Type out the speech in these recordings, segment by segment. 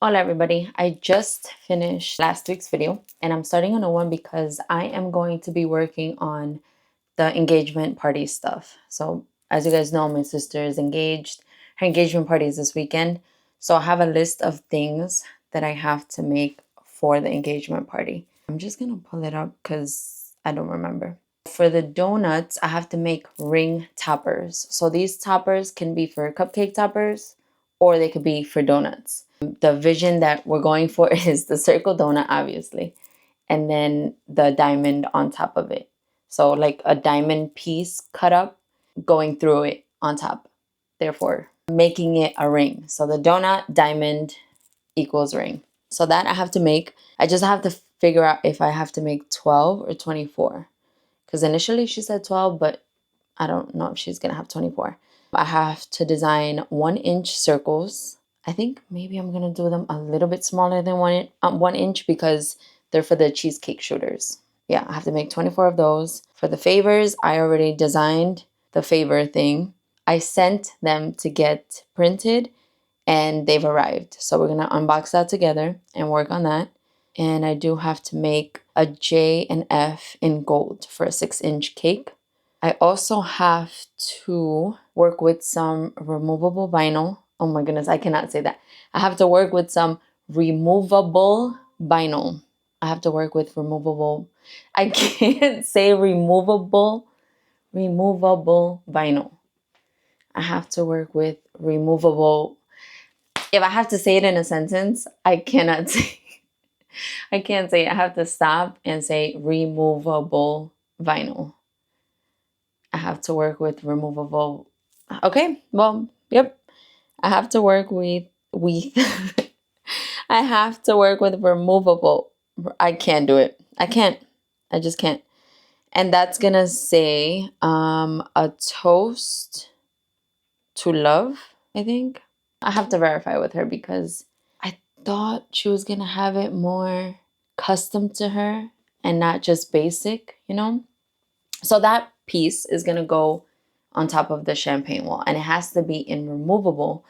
Hola everybody, I just finished last week's video and I'm starting a new one because I am going to be working on the engagement party stuff. So as you guys know, my sister is engaged. Her engagement party is this weekend. So I have a list of things that I have to make for the engagement party. I'm just gonna pull it up because I don't remember. For the donuts, I have to make ring toppers. So these toppers can be for cupcake toppers or they could be for donuts. The vision that we're going for is the circle donut, obviously, and then the diamond on top of it. So like a diamond piece cut up going through it on top, therefore making it a ring. So the donut diamond equals ring. So that I have to make. I just have to figure out if I have to make 12 or 24. Because initially she said 12, but I don't know if she's going to have 24. I have to design 1-inch circles. I think maybe I'm going to do them a little bit smaller than 1 inch because they're for the cheesecake shooters. Yeah, I have to make 24 of those. For the favors, I already designed the favor thing. I sent them to get printed and they've arrived. So we're going to unbox that together and work on that. And I do have to make a J and F in gold for a 6-inch cake. I also have to work with some removable vinyl. Oh my goodness, I cannot say that. I have to work with some removable vinyl. I have to work with removable. I can't say removable vinyl. I have to work with removable. If I have to say it in a sentence, I cannot say. I can't say it. I have to stop and say removable vinyl. I have to work with removable. Okay, well, yep. I have to work with I have to work with removable. I can't do it. I can't. I just can't. And that's gonna say a toast to love, I think. I have to verify with her because I thought she was gonna have it more custom to her and not just basic, you know? So that piece is gonna go on top of the champagne wall and it has to be in removable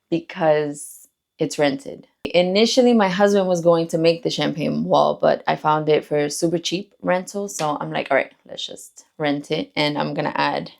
because it's rented. Initially, my husband was going to make the champagne wall, but I found it for super cheap rental. So I'm like, all right, let's just rent it and I'm gonna add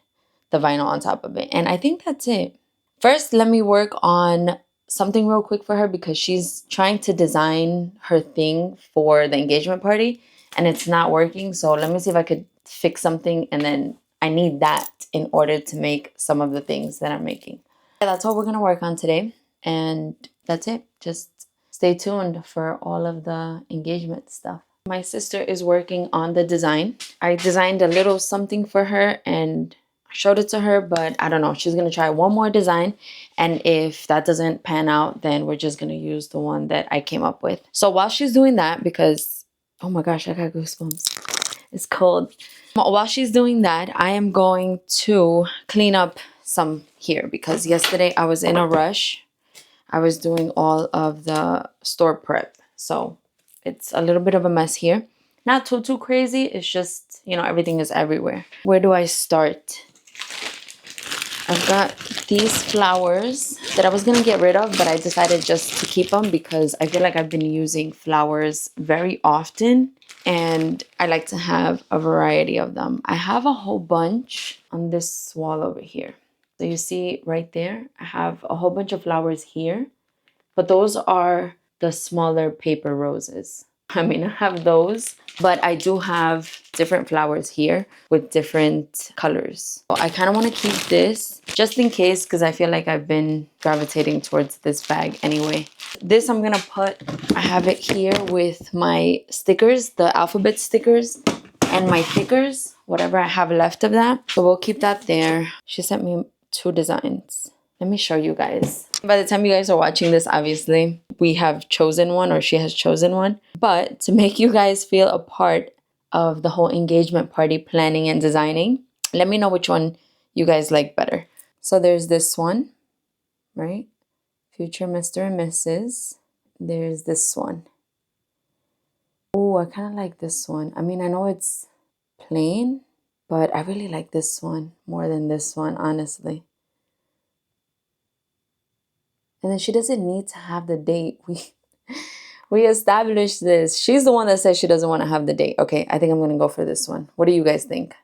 the vinyl on top of it. And I think that's it. First, let me work on something real quick for her because she's trying to design her thing for the engagement party and it's not working. So let me see if I could fix something and then I need that in order to make some of the things that I'm making. That's what we're going to work on today. And that's it. Just stay tuned for all of the engagement stuff. My sister is working on the design. I designed a little something for her and showed it to her, but I don't know. She's going to try one more design. And if that doesn't pan out, then we're just going to use the one that I came up with. So while she's doing that, because, oh my gosh, I got goosebumps. It's cold. While she's doing that, I am going to clean up some here because yesterday I was in a rush. I was doing all of the store prep. So it's a little bit of a mess here. Not too crazy. It's just, you know, everything is everywhere. Where do I start? I've got these flowers that I was going to get rid of, but I decided just to keep them because I feel like I've been using flowers very often and I like to have a variety of them. I have a whole bunch on this wall over here. So you see right there, I have a whole bunch of flowers here, but those are the smaller paper roses. I mean, I have those, but I do have different flowers here with different colors. So I kind of want to keep this just in case because I feel like I've been gravitating towards this bag anyway. This I'm going to put, I have it here with my stickers, the alphabet stickers and my thickers, whatever I have left of that. So we'll keep that there. She sent me 2 designs. Let me show you guys. By the time you guys are watching this, obviously, we have chosen one or she has chosen one. But to make you guys feel a part of the whole engagement party planning and designing, let me know which one you guys like better. So there's this one, right? Future Mr. and Mrs. There's this one. Oh, I kind of like this one. I mean, I know it's plain, but I really like this one more than this one, honestly. And then she doesn't need to have the date. We established this. She's the one that says she doesn't want to have the date. Okay, I think I'm going to go for this one. What do you guys think?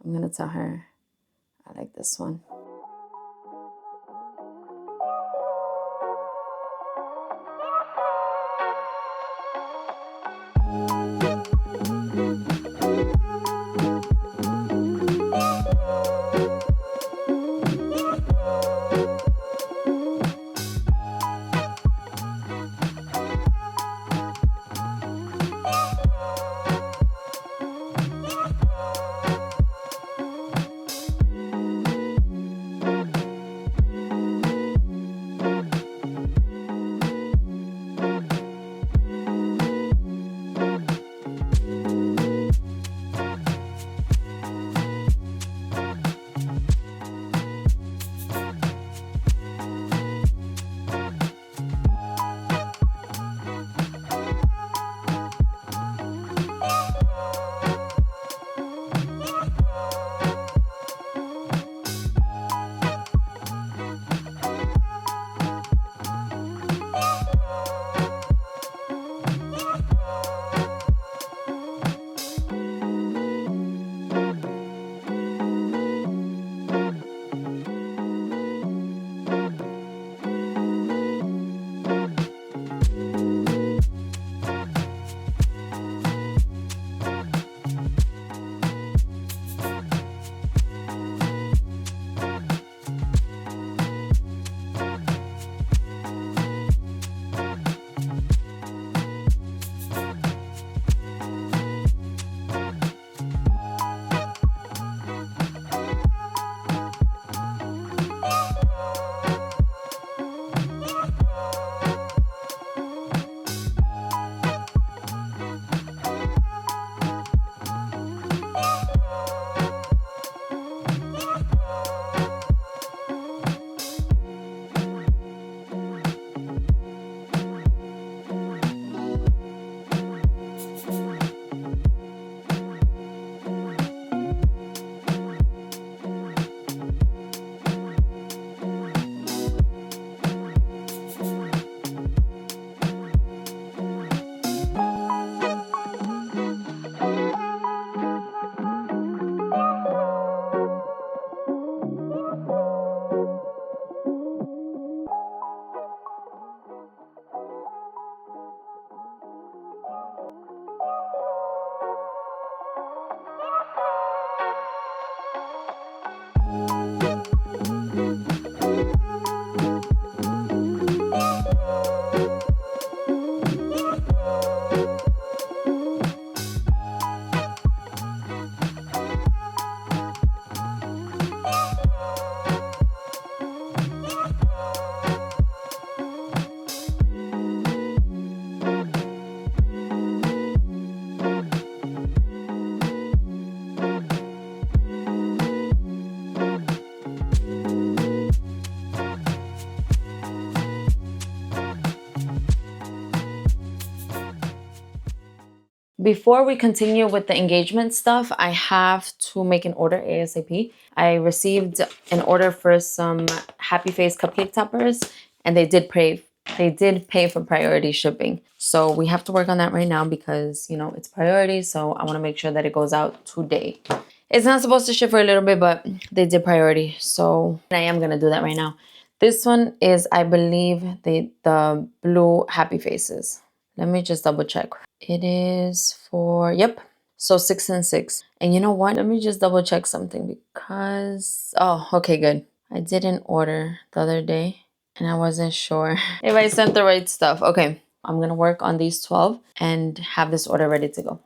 I'm going to tell her I like this one. Before we continue with the engagement stuff, I have to make an order ASAP. I received an order for some Happy Face cupcake toppers, and they did pay for priority shipping. So we have to work on that right now because, you know, it's priority. So I want to make sure that it goes out today. It's not supposed to ship for a little bit, but they did priority. So I am going to do that right now. This one is, I believe, the blue Happy Faces. Let me just double check. It is for, yep. So 6 and 6. And you know what? Let me just double check something because, oh, okay, good. I did an order the other day and I wasn't sure if I sent the right stuff. Okay, I'm going to work on these 12 and have this order ready to go.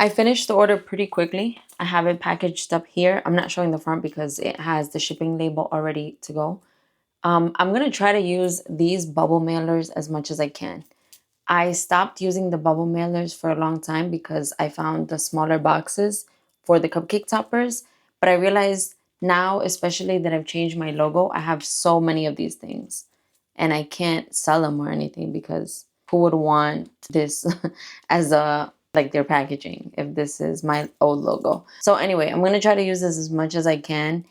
I finished the order pretty quickly. I have it packaged up here. I'm not showing the front because it has the shipping label already to go. I'm going to try to use these bubble mailers as much as I can. I stopped using the bubble mailers for a long time because I found the smaller boxes for the cupcake toppers. But I realized now, especially that I've changed my logo, I have so many of these things. And I can't sell them or anything because who would want this as a like their packaging if this is my old logo. So anyway, I'm going to try to use this as much as I can,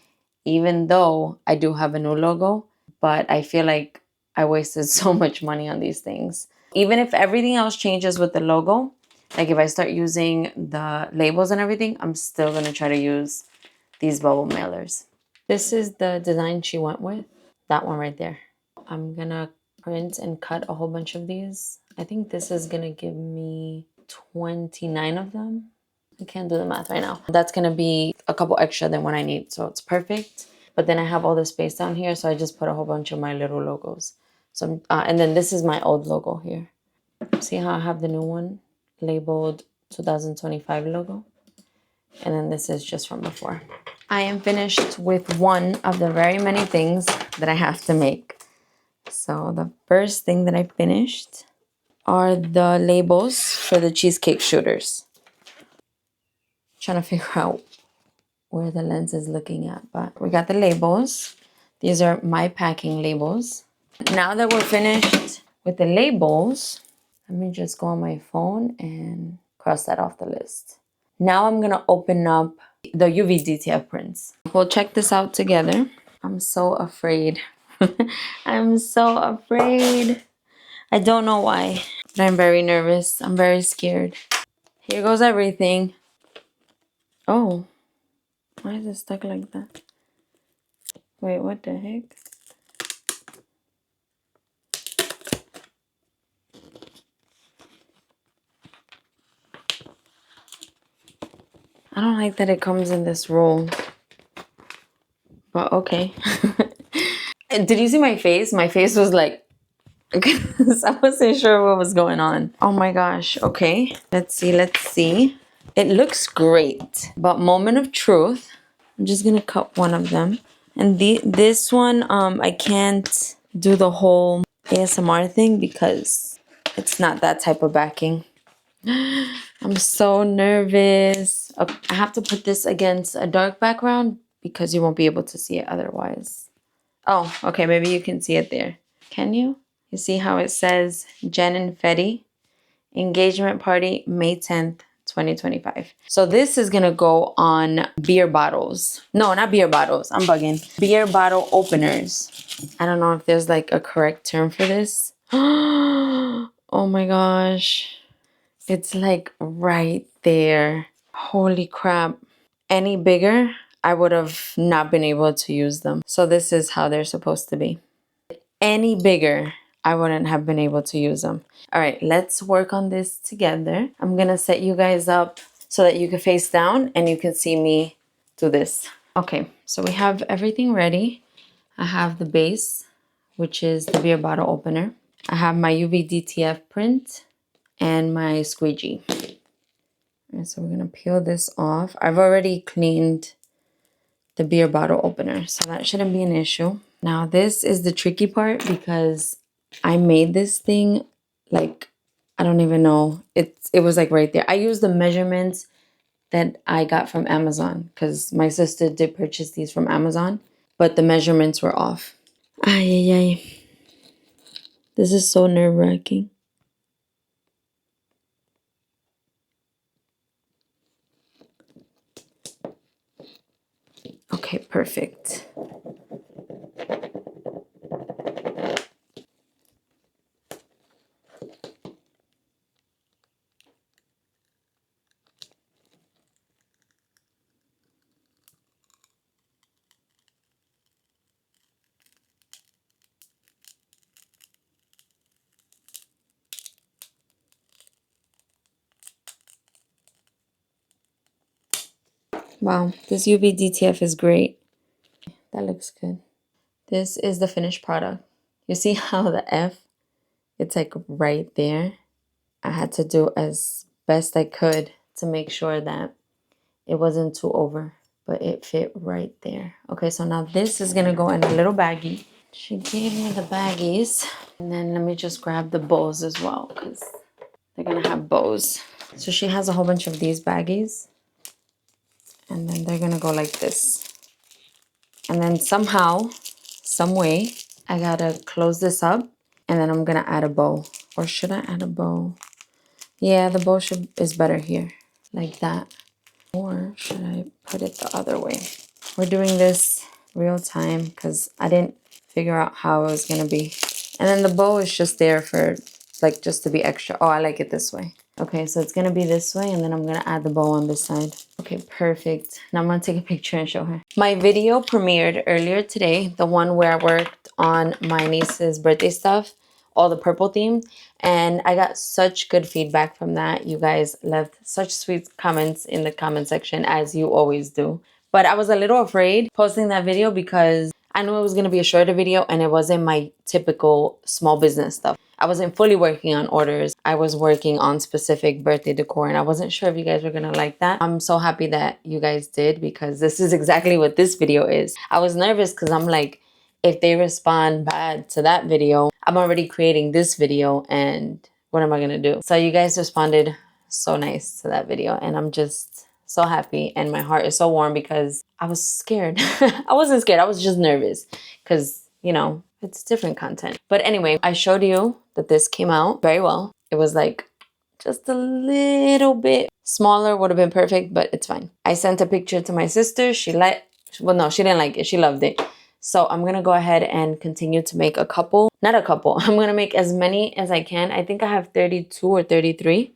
even though I do have a new logo. But I feel like I wasted so much money on these things. Even if everything else changes with the logo, like if I start using the labels and everything, I'm still going to try to use these bubble mailers. This is the design she went with. That one right there. I'm going to print and cut a whole bunch of these. I think this is going to give me 29 of them. I can't do the math right now. That's going to be a couple extra than what I need. So it's perfect. But then I have all the space down here. So I just put a whole bunch of my little logos. So, and then this is my old logo here. See how I have the new one labeled 2025 logo? And then this is just from before. I am finished with one of the very many things that I have to make. So the first thing that I finished are the labels for the cheesecake shooters. Trying to figure out where the lens is looking at, but we got the labels. These are my packing labels. Now that we're finished with the labels, let me just go on my phone and cross that off the list. Now I'm gonna open up the UV DTF prints. We'll check this out together. I'm so afraid. I'm so afraid. I don't know why, but I'm very nervous. I'm very scared. Here goes everything. Oh, why is it stuck like that? Wait, what the heck? I don't like that it comes in this roll. But okay. Did you see my face? My face was like, because I wasn't sure what was going on. Oh my gosh. Okay. Let's see. Let's see. It looks great. But moment of truth. I'm just going to cut one of them. And this one, I can't do the whole ASMR thing because it's not that type of backing. I'm so nervous. Okay, I have to put this against a dark background because you won't be able to see it otherwise. Oh, okay, maybe you can see it there. Can you? You see how it says Jen and Fetty engagement party May 10th, 2025. So this is gonna go on beer bottles. No, not beer bottles. I'm bugging. Beer bottle openers. I don't know if there's like a correct term for this. Oh my gosh. It's like right there. Holy crap. Any bigger, I would have not been able to use them. So this is how they're supposed to be. Any bigger, I wouldn't have been able to use them. All right, let's work on this together. I'm gonna set you guys up so that you can face down and you can see me do this. Okay, so we have everything ready. I have the base, which is the beer bottle opener. I have my UV DTF print and my squeegee. And so we're gonna peel this off. I've already cleaned the beer bottle opener, so that shouldn't be an issue. Now this is the tricky part because I made this thing like, I don't even know. It was like right there. I used the measurements that I got from Amazon because my sister did purchase these from Amazon, but the measurements were off. Ay, ay, ay. This is so nerve-wracking. Okay, perfect. Wow, this UV DTF is great. That looks good. This is the finished product. You see how the F, it's like right there. I had to do as best I could to make sure that it wasn't too over, but it fit right there. Okay, so now this is gonna go in a little baggie. She gave me the baggies. And then let me just grab the bows as well, because they're gonna have bows. So she has a whole bunch of these baggies. And then they're gonna go like this. And then somehow, some way, I gotta close this up. And then I'm gonna add a bow. Or should I add a bow? Yeah, the bow is better here. Like that. Or should I put it the other way? We're doing this real time because I didn't figure out how it was gonna be. And then the bow is just there for like just to be extra. Oh, I like it this way. Okay, so it's gonna be this way, and then I'm gonna add the bow on this side. Okay, perfect. Now I'm gonna take a picture and show her. My video premiered earlier today, the one where I worked on my niece's birthday stuff, all the purple theme, and I got such good feedback from that. You guys left such sweet comments in the comment section, as you always do. But I was a little afraid posting that video because I knew it was going to be a shorter video and it wasn't my typical small business stuff. I wasn't fully working on orders. I was working on specific birthday decor, and I wasn't sure if you guys were going to like that. I'm so happy that you guys did, because this is exactly what this video is. I was nervous because I'm like, if they respond bad to that video, I'm already creating this video, and what am I going to do? So you guys responded so nice to that video, and I'm just so happy, and my heart is so warm because I was scared. I wasn't scared. I was just nervous because, you know, it's different content. But anyway, I showed you that this came out very well. It was like just a little bit smaller, would have been perfect, but it's fine. I sent a picture to my sister. She well, no, she didn't like it. She loved it. So I'm going to go ahead and continue to make not a couple. I'm going to make as many as I can. I think I have 32 or 33,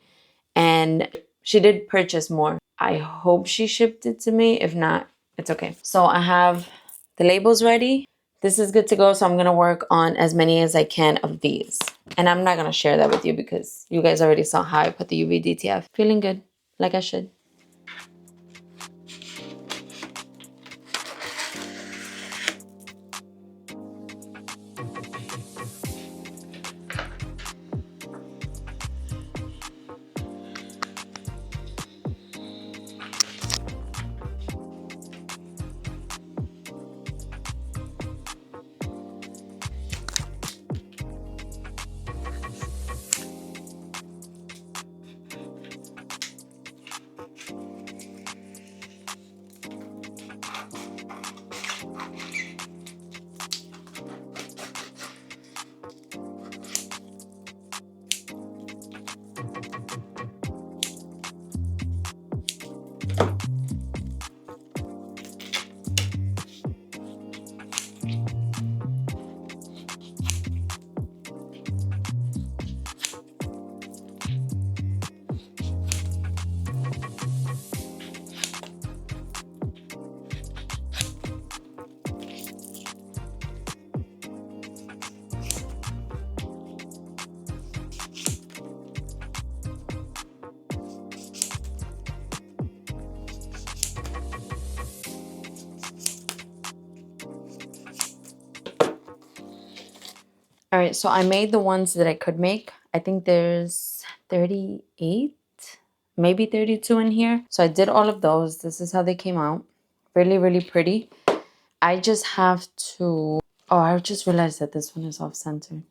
and she did purchase more. I hope she shipped it to me. If not, it's okay. So I have the labels ready. This is good to go. So I'm going to work on as many as I can of these. And I'm not going to share that with you because you guys already saw how I put the UV DTF. Feeling good, like I should. All right, so I made the ones that I could make. I think there's 38, maybe 32 in here. So I did all of those. This is how they came out. Really, really pretty. I just have to... Oh, I just realized that this one is off-center.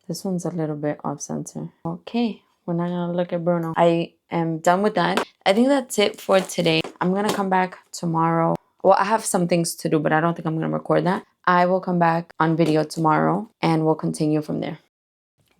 This one's a little bit off-center. Okay, we're not gonna look at Bruno. I am done with that. I think that's it for today. I'm gonna come back tomorrow. Well, I have some things to do, but I don't think I'm gonna record that. I will come back on video tomorrow and we'll continue from there.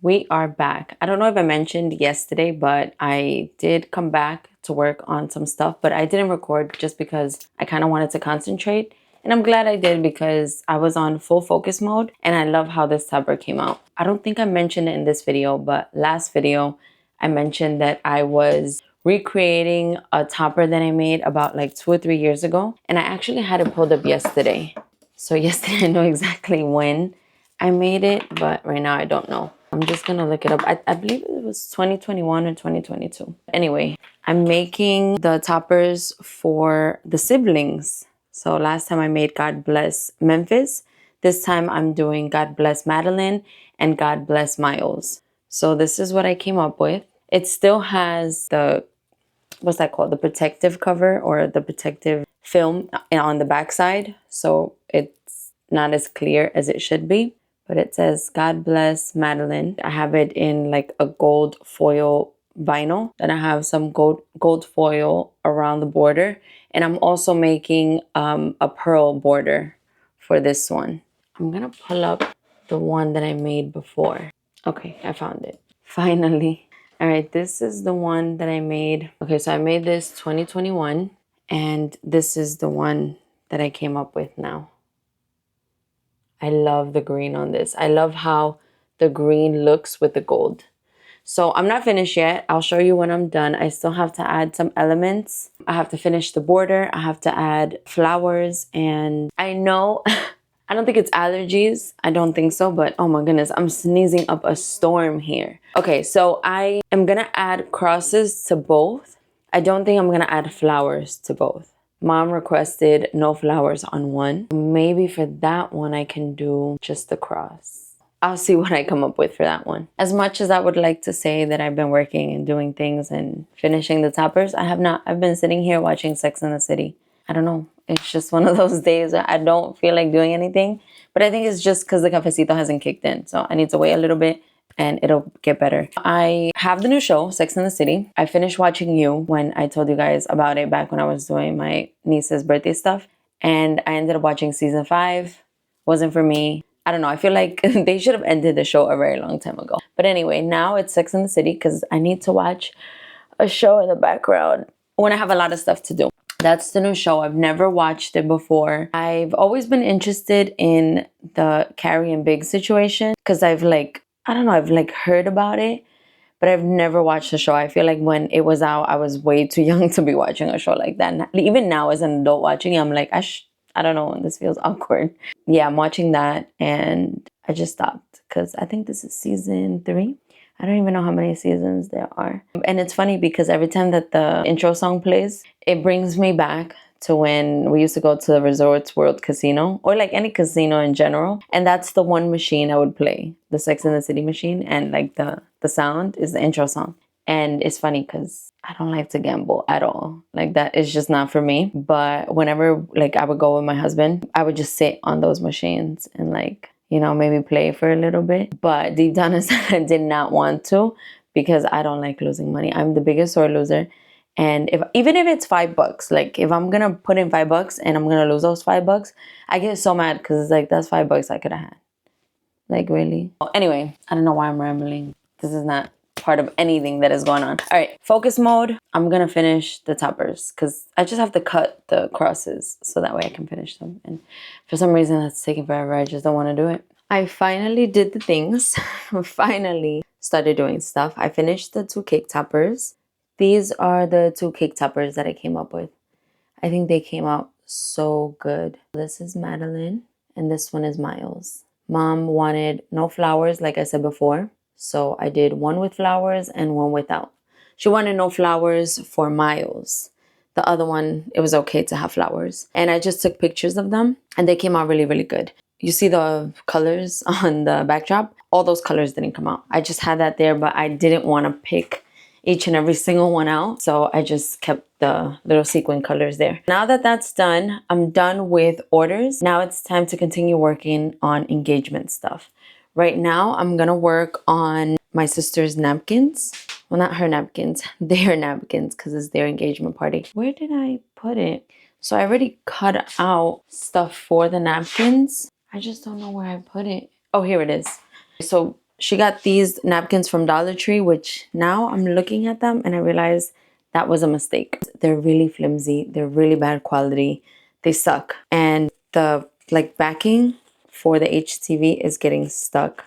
We are back. I don't know if I mentioned yesterday, but I did come back to work on some stuff, but I didn't record just because I kind of wanted to concentrate. And I'm glad I did because I was on full focus mode and I love how this topper came out. I don't think I mentioned it in this video, but last video I mentioned that I was recreating a topper that I made about like 2 or 3 years ago. And I actually had it pulled up yesterday. So yesterday I know exactly when I made it, but right now I don't know. I'm just gonna look it up. I believe it was 2021 or 2022. Anyway, I'm making the toppers for the siblings. So last time I made God Bless Memphis. This time I'm doing God Bless Madeline and God Bless Miles. So this is what I came up with. It still has the, what's that called? The protective cover or the protective film on the backside. So it's not as clear as it should be. But it says, God bless Madeline. I have it in like a gold foil vinyl. Then I have some gold foil around the border. And I'm also making a pearl border for this one. I'm gonna pull up the one that I made before. Okay, I found it. Finally. All right, this is the one that I made. Okay, so I made this 2021, and this is the one that I came up with now. I love the green on this. I love how the green looks with the gold. So I'm not finished yet. I'll show you when I'm done. I still have to add some elements. I have to finish the border. I have to add flowers. And I know, I don't think it's allergies. I don't think so, but oh my goodness, I'm sneezing up a storm here. Okay, so I am gonna add crosses to both. I don't think I'm gonna add flowers to both. Mom requested no flowers on one. Maybe for that one, I can do just the cross. I'll see what I come up with for that one. As much as I would like to say that I've been working and doing things and finishing the toppers, I have not. I've been sitting here watching Sex and the City. I don't know. It's just one of those days where I don't feel like doing anything. But I think it's just because the cafecito hasn't kicked in. So I need to wait a little bit and it'll get better. I have the new show, Sex and the City. I finished watching You when I told you guys about it back when I was doing my niece's birthday stuff. And I ended up watching season 5. Wasn't for me. I don't know. I feel like they should have ended the show a very long time ago. But anyway, now it's Sex and the City because I need to watch a show in the background when I have a lot of stuff to do. That's the new show. I've never watched it before. I've always been interested in the Carrie and Big situation because I've heard about it, but I've never watched the show. I feel like when it was out, I was way too young to be watching a show like that. And even now as an adult watching it, I'm like, I don't know, this feels awkward. Yeah, I'm watching that and I just stopped because I think this is season 3. I don't even know how many seasons there are. And it's funny because every time that the intro song plays, it brings me back to when we used to go to the Resorts World Casino or like any casino in general. And that's the one machine I would play, the Sex and the City machine. And like the sound is the intro song. And it's funny because I don't like to gamble at all. Like that is just not for me. But whenever like I would go with my husband, I would just sit on those machines and like, you know, maybe play for a little bit. But deep down inside, I did not want to because I don't like losing money. I'm the biggest sore loser. And even if it's $5, like if I'm gonna put in $5 and I'm gonna lose those $5, I get so mad because it's like that's $5 I could have had. Like really? Anyway, I don't know why I'm rambling. This is not part of anything that is going on. All right, focus mode. I'm gonna finish the toppers because I just have to cut the crosses so that way I can finish them. And for some reason that's taking forever. I just don't want to do it. I finally did the things. Finally started doing stuff. I finished the 2 cake toppers. These are the 2 cake toppers that I came up with. I think they came out so good. This is Madeline and this one is Miles. Mom wanted no flowers like I said before. So I did one with flowers and one without. She wanted no flowers for Miles. The other one, it was okay to have flowers. And I just took pictures of them and they came out really, really good. You see the colors on the backdrop? All those colors didn't come out. I just had that there, but I didn't want to pick each and every single one out. So I just kept the little sequin colors there. Now that that's done, I'm done with orders. Now it's time to continue working on engagement stuff. Right now, I'm gonna work on my sister's napkins. Well, not her napkins, their napkins, because it's their engagement party. Where did I put it? So I already cut out stuff for the napkins. I just don't know where I put it. Oh, here it is. So she got these napkins from Dollar Tree, which now I'm looking at them and I realize that was a mistake. They're really flimsy. They're really bad quality. They suck. And the like backing for the HTV is getting stuck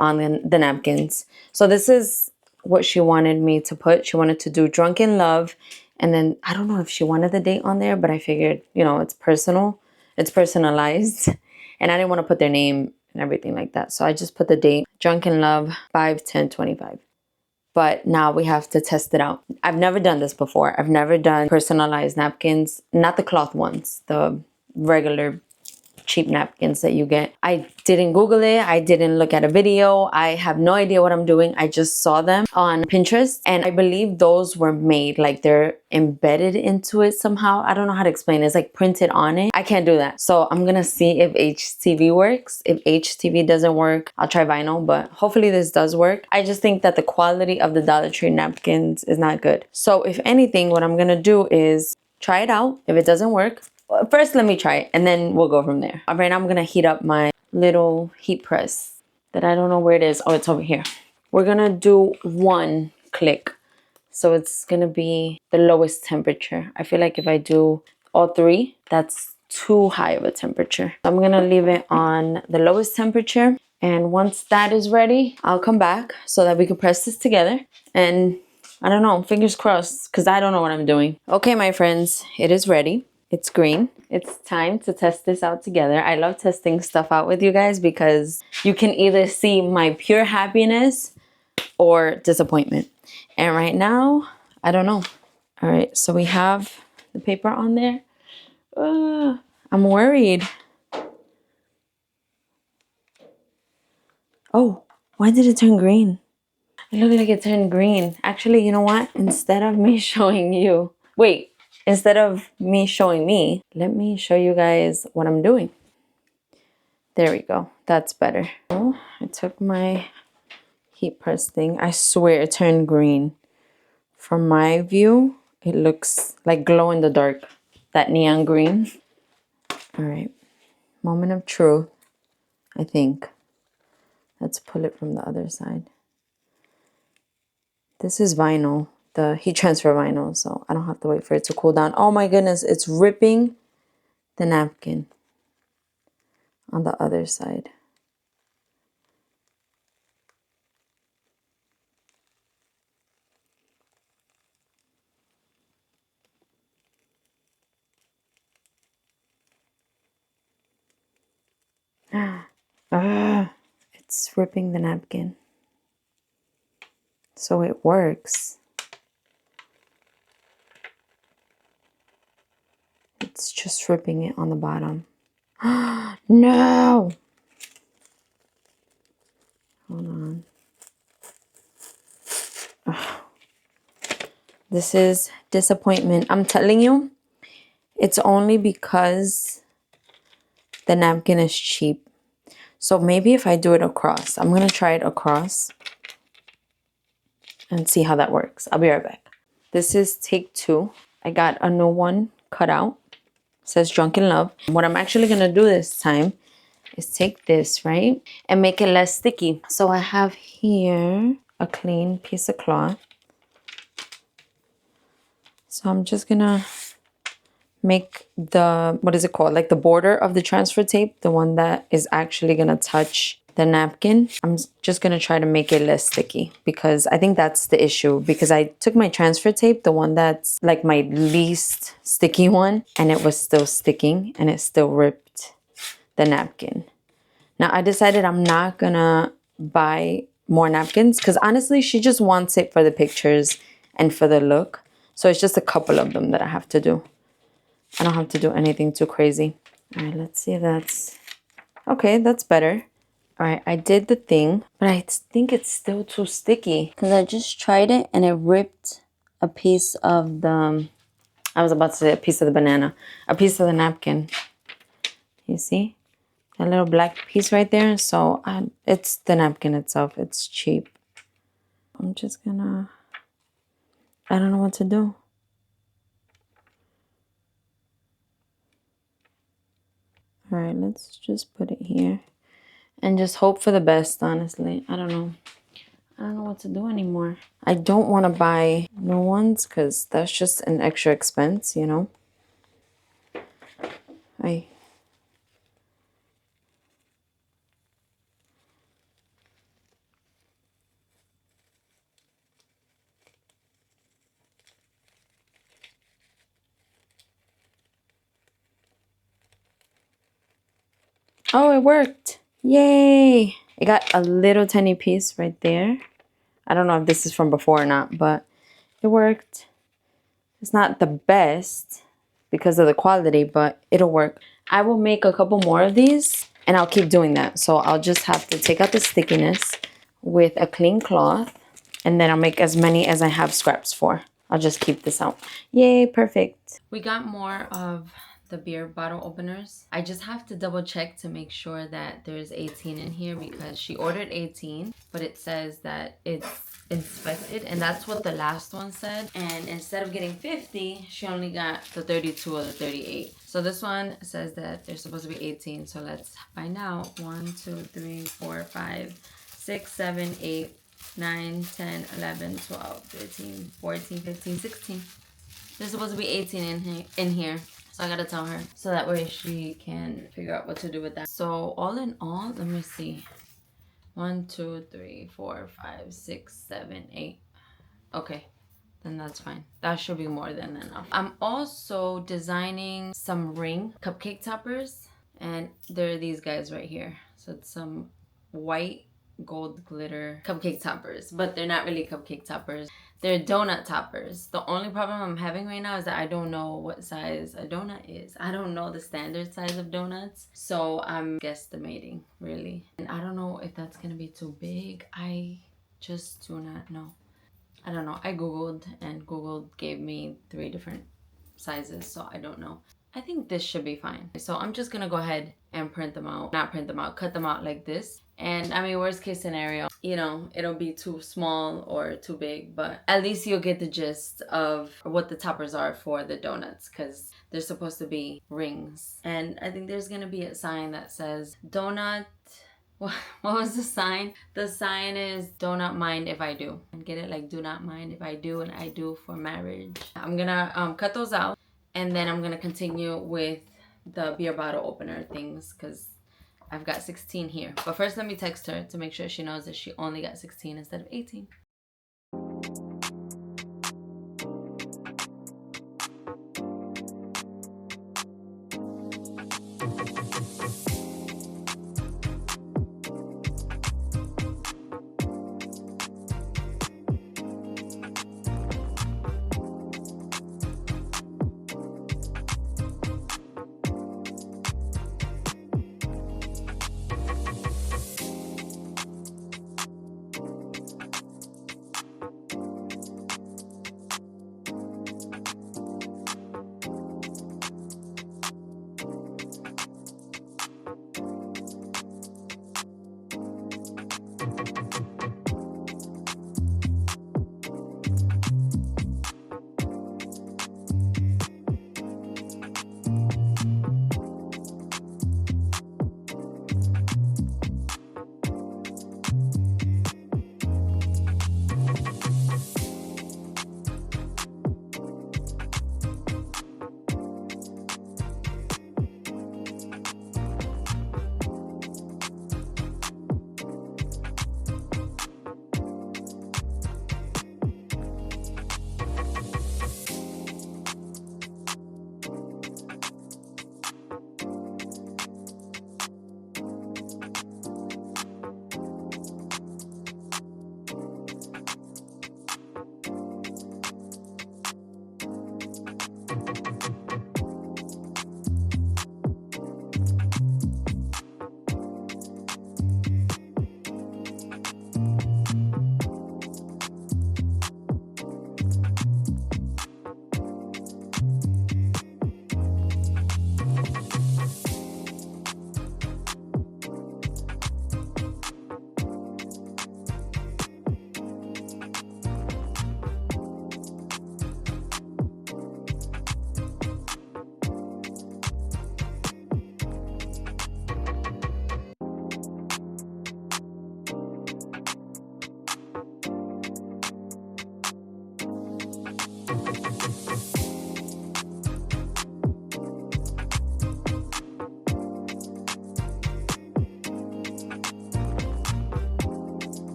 on the napkins. So this is what she wanted me to put. She wanted to do Drunken Love. And then I don't know if she wanted the date on there, but I figured, you know, it's personal. It's personalized. And I didn't want to put their name and everything like that. So I just put the date, Drunken Love, 5/10/25. But now we have to test it out. I've never done this before. I've never done personalized napkins, not the cloth ones, the regular cheap napkins that you get. I didn't Google it. I didn't look at a video. I have no idea what I'm doing. I just saw them on Pinterest, and I believe those were made like they're embedded into it somehow. I don't know how to explain it. It's like printed on it. I can't do that. So I'm gonna see if HTV works. If HTV doesn't work, I'll try vinyl, but hopefully this does work. I just think that the quality of the Dollar Tree napkins is not good. So if anything, what I'm gonna do is try it out. If it doesn't work, first let me try it and then we'll go from there. Right now I'm gonna heat up my little heat press that I don't know where it is. Oh, it's over here. We're gonna do 1 click. So it's gonna be the lowest temperature. I feel like if I do all 3, that's too high of a temperature. I'm gonna leave it on the lowest temperature. And once that is ready, I'll come back so that we can press this together. And I don't know, fingers crossed, because I don't know what I'm doing. Okay, my friends, it is ready. It's green. It's time to test this out together. I love testing stuff out with you guys because you can either see my pure happiness or disappointment. And right now, I don't know. All right, so we have the paper on there. I'm worried. Oh, why did it turn green? It looked like it turned green. Actually, you know what? Instead of me showing you, instead of me showing me, let me show you guys what I'm doing. There we go. That's better. Oh, I took my heat press thing. I swear it turned green. From my view, it looks like glow in the dark. That neon green. All right. Moment of truth, I think. Let's pull it from the other side. This is vinyl, the heat transfer vinyl, so I don't have to wait for it to cool down. Oh my goodness, it's ripping the napkin on the other side. It's ripping the napkin. So it works. It's just ripping it on the bottom. No! Hold on. This is disappointment. I'm telling you, it's only because the napkin is cheap. So maybe if I do it across, I'm gonna try it across and see how that works. I'll be right back. This is take 2. I got a new one cut out. It says Drunken Love. What I'm actually gonna do this time is take this, right, and make it less sticky. So I have here a clean piece of cloth. So I'm just gonna make the, what is it called? Like the border of the transfer tape, the one that is actually gonna touch the napkin. I'm just gonna try to make it less sticky because I think that's the issue, because I took my transfer tape, the one that's like my least sticky one, and it was still sticking and it still ripped the napkin. Now I decided I'm not gonna buy more napkins because honestly, she just wants it for the pictures and for the look. So it's just a couple of them that I have to do. I don't have to do anything too crazy. All right, let's see if that's... Okay, that's better. All right, I did the thing, but I think it's still too sticky because I just tried it and it ripped a piece of the... I was about to say a piece of the banana. A piece of the napkin. You see? That little black piece right there. So it's the napkin itself. It's cheap. I'm just gonna... I don't know what to do. All right, let's just put it here and just hope for the best, honestly. I don't know. I don't know what to do anymore. I don't want to buy new ones because that's just an extra expense, you know? Oh, it worked. Yay. It got a little tiny piece right there. I don't know if this is from before or not, but it worked. It's not the best, because of the quality, but it'll work. I will make a couple more of these and I'll keep doing that. So I'll just have to take out the stickiness with a clean cloth, and then I'll make as many as I have scraps for. I'll just keep this out. Yay, perfect. We got more of the beer bottle openers. I just have to double check to make sure that there's 18 in here, because she ordered 18, but it says that it's inspected, and that's what the last one said. And instead of getting 50, she only got the 32 or the 38. So this one says that there's supposed to be 18. So let's find out. 1, 2, 3, 4, 5, 6, 7, 8, 9, 10, 11, 12, 13, 14, 15, 16. There's supposed to be 18 in here. So I gotta tell her, so that way she can figure out what to do with that. So all in all, let me see. 1, 2, 3, 4, 5, 6, 7, 8. Okay, then that's fine. That should be more than enough. I'm also designing some ring cupcake toppers, and there are these guys right here. So it's some white gold glitter cupcake toppers, but they're not really cupcake toppers. They're donut toppers. The only problem I'm having right now is that I don't know what size a donut is. I don't know the standard size of donuts. So I'm guesstimating, really. And I don't know if that's gonna be too big. I just do not know. I don't know. I Googled, and Google gave me 3 different sizes, so I don't know. I think this should be fine. So I'm just gonna go ahead and print them out. Not print them out, cut them out like this. And I mean, worst case scenario, you know, it'll be too small or too big, but at least you'll get the gist of what the toppers are for the donuts, because they're supposed to be rings. And I think there's gonna be a sign that says donut. What was the sign? The sign is "Do not mind if I do." And get it, like, do not mind if I do, and I do for marriage. I'm gonna cut those out, and then I'm gonna continue with the beer bottle opener things, because I've got 16 here. But first, let me text her to make sure she knows that she only got 16 instead of 18.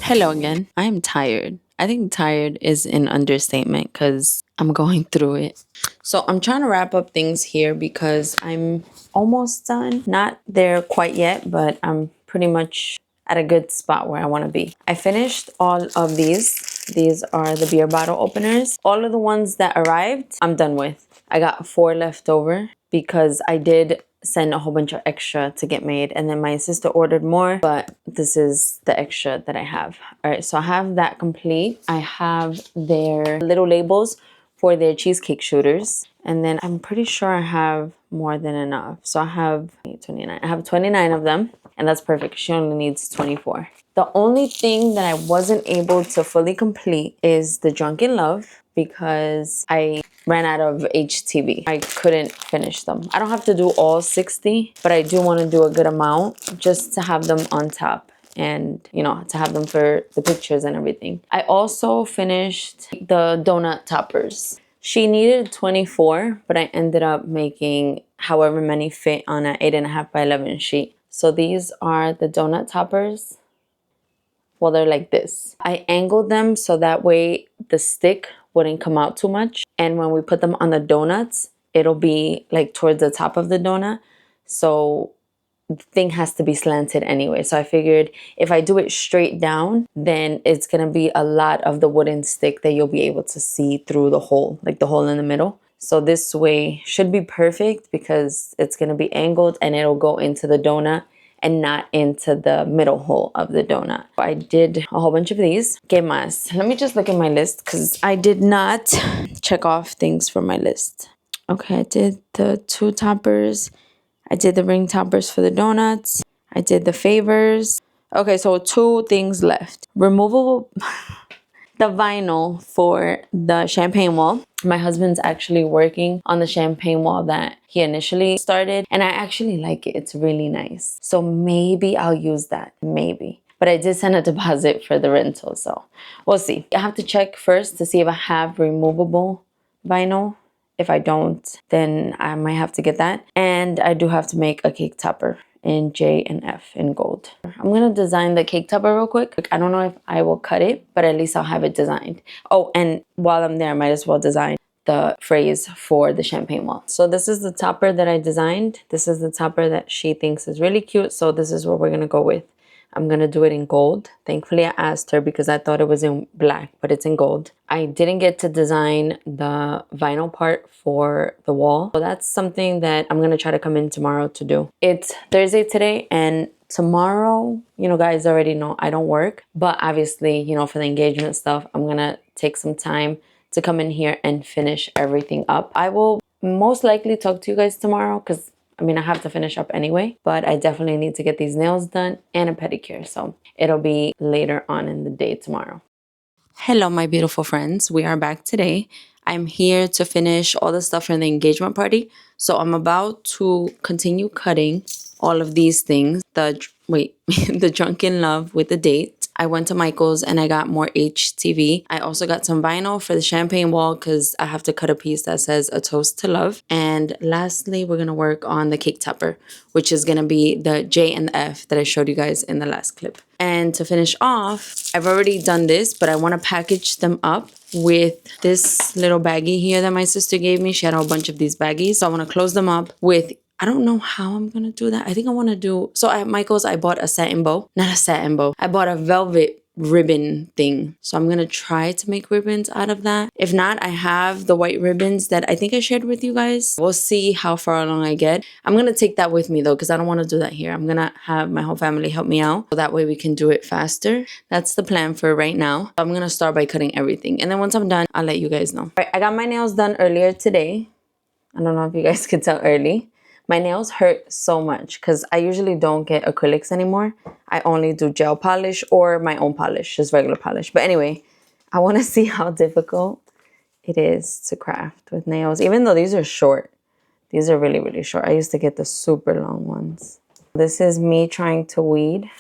Hello again. I'm tired. I think tired is an understatement because I'm going through it. So I'm trying to wrap up things here because I'm almost done. Not there quite yet, but I'm pretty much at a good spot where I want to be. I finished all of these. These are the beer bottle openers. All of the ones that arrived, I'm done with. I got 4 left over because I did send a whole bunch of extra to get made, and then my sister ordered more, but this is the extra that I have. All right, so I have that complete. I have their little labels for their cheesecake shooters, and then I'm pretty sure I have more than enough. So I have 29. I have 29 of them, and that's perfect. She only needs 24. The only thing that I wasn't able to fully complete is the Drunken Love because I ran out of HTV. I couldn't finish them. I don't have to do all 60, but I do want to do a good amount just to have them on top and, you know, to have them for the pictures and everything. I also finished the donut toppers. She needed 24, but I ended up making however many fit on an 8.5 by 11 sheet. So these are the donut toppers. Well, they're like this. I angled them so that way the stick wouldn't come out too much. And when we put them on the donuts, it'll be like towards the top of the donut. So the thing has to be slanted anyway. So I figured if I do it straight down, then it's going to be a lot of the wooden stick that you'll be able to see through the hole, like the hole in the middle. So this way should be perfect because it's going to be angled and it'll go into the donut and not into the middle hole of the donut. I did a whole bunch of these. ¿Qué más? Let me just look at my list because I did not check off things from my list. Okay, I did the 2 toppers. I did the ring toppers for the donuts. I did the favors. Okay, so 2 things left. Removable, the vinyl for the champagne wall. My husband's actually working on the champagne wall that he initially started, and I actually like it. It's really nice. So maybe I'll use that, maybe. But I did send a deposit for the rental, so we'll see. I have to check first to see if I have removable vinyl. If I don't, then I might have to get that. And I do have to make a cake topper in J and F in gold. I'm gonna design the cake topper real quick. I don't know if I will cut it, but at least I'll have it designed. Oh, and while I'm there, I might as well design the phrase for the champagne wall. So this is the topper that I designed. This is the topper that she thinks is really cute. So this is what we're gonna go with. I'm gonna do it in gold. Thankfully, I asked her because I thought it was in black, but it's in gold. I didn't get to design the vinyl part for the wall. So that's something that I'm gonna try to come in tomorrow to do. It's Thursday today, and tomorrow, you know, guys already know I don't work, but obviously, you know, for the engagement stuff, I'm gonna take some time to come in here and finish everything up. I will most likely talk to you guys tomorrow because I mean, I have to finish up anyway, but I definitely need to get these nails done and a pedicure. So it'll be later on in the day tomorrow. Hello, my beautiful friends. We are back today. I'm here to finish all the stuff from the engagement party. So I'm about to continue cutting all of these things. The Drunken Love with the date. I went to Michael's and I got more HTV. I also got some vinyl for the champagne wall because I have to cut a piece that says a toast to love. And lastly, we're going to work on the cake topper, which is going to be the J and the F that I showed you guys in the last clip. And to finish off, I've already done this, but I want to package them up with this little baggie here that my sister gave me. She had a whole bunch of these baggies. So I want to close them up with, I don't know how I'm going to do that. I think I want to do, so at Michael's, I bought a satin bow. Not a satin bow. I bought a velvet ribbon thing. So I'm going to try to make ribbons out of that. If not, I have the white ribbons that I think I shared with you guys. We'll see how far along I get. I'm going to take that with me though, because I don't want to do that here. I'm going to have my whole family help me out. So that way we can do it faster. That's the plan for right now. So I'm going to start by cutting everything. And then once I'm done, I'll let you guys know. All right, I got my nails done earlier today. I don't know if you guys could tell early. My nails hurt so much because I usually don't get acrylics anymore. I only do gel polish or my own polish, just regular polish. But anyway, I want to see how difficult it is to craft with nails, even though these are short. These are really, really short. I used to get the super long ones. This is me trying to weed.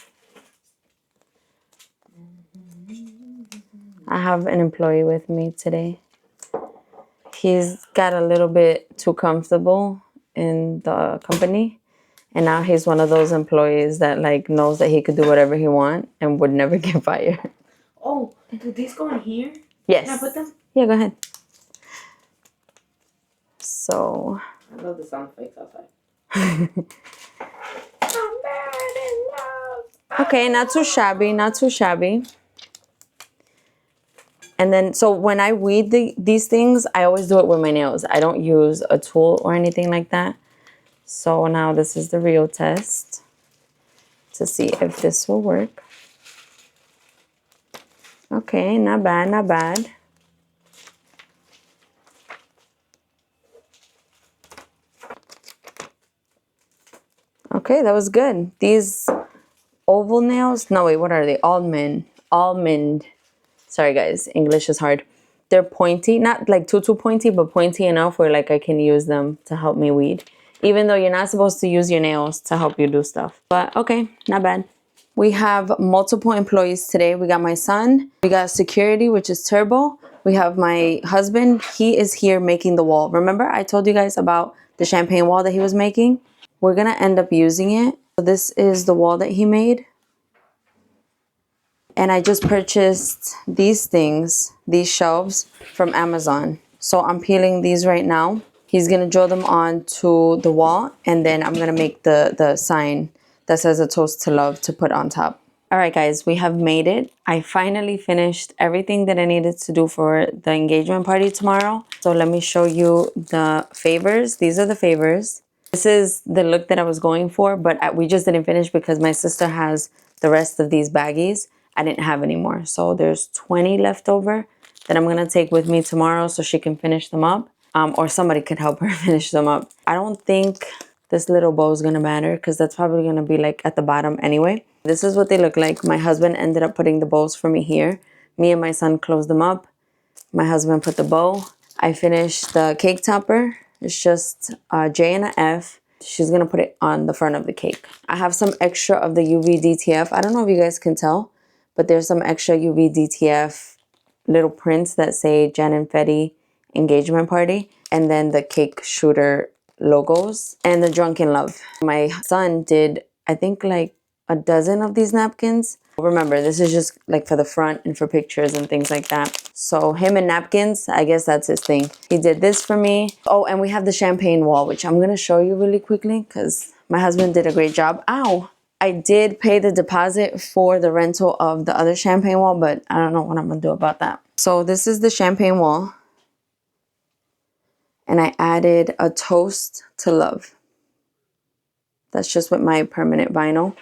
I have an employee with me today. He's got a little bit too comfortable in the company, and now he's one of those employees that like knows that he could do whatever he wants and would never get fired. Oh, do these go in here? Yes. Can I put them? Yeah, go ahead. So. I love the sound effects outside. Okay, not too shabby, not too shabby. And then, so when I weed these things, I always do it with my nails. I don't use a tool or anything like that. So now this is the real test to see if this will work. Okay, not bad, not bad. Okay, that was good. These oval nails, no wait, what are they? Almond. Sorry guys, English is hard. They're pointy, not like too pointy, but pointy enough where like I can use them to help me weed. Even though you're not supposed to use your nails to help you do stuff. But okay, not bad. We have multiple employees today. We got my son, we got security, which is Turbo. We have my husband, he is here making the wall. Remember I told you guys about the champagne wall that he was making? We're gonna end up using it. So this is the wall that he made. And I just purchased these things, these shelves from Amazon. So I'm peeling these right now. He's gonna draw them onto the wall, and then I'm gonna make the sign that says a toast to love to put on top. All right, guys, we have made it. I finally finished everything that I needed to do for the engagement party tomorrow. So let me show you the favors. These are the favors. This is the look that I was going for, but we just didn't finish because my sister has the rest of these baggies. I didn't have any more. So there's 20 left over that I'm going to take with me tomorrow so she can finish them up. Or somebody could help her finish them up. I don't think this little bow is going to matter because that's probably going to be like at the bottom anyway. This is what they look like. My husband ended up putting the bows for me here. Me and my son closed them up. My husband put the bow. I finished the cake topper. It's just a J and a F. She's going to put it on the front of the cake. I have some extra of the UV DTF. I don't know if you guys can tell, but there's some extra UV DTF little prints that say Jen and Fetty engagement party. And then the cake shooter logos and the drunken love. My son did, I think, like a dozen of these napkins. Remember, this is just like for the front and for pictures and things like that. So him and napkins, I guess that's his thing. He did this for me. Oh, and we have the champagne wall, which I'm going to show you really quickly because my husband did a great job. Ow! I did pay the deposit for the rental of the other champagne wall, but I don't know what I'm going to do about that. So this is the champagne wall. And I added a toast to love. That's just with my permanent vinyl.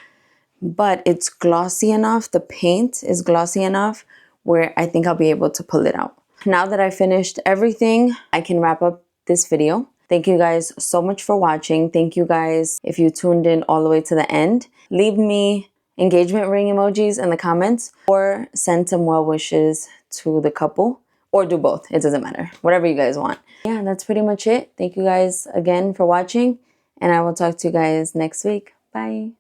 But it's glossy enough, the paint is glossy enough where I think I'll be able to pull it out. Now that I finished everything, I can wrap up this video. Thank you guys so much for watching. Thank you guys if you tuned in all the way to the end. Leave me engagement ring emojis in the comments or send some well wishes to the couple or do both. It doesn't matter. Whatever you guys want. Yeah, that's pretty much it. Thank you guys again for watching and I will talk to you guys next week. Bye.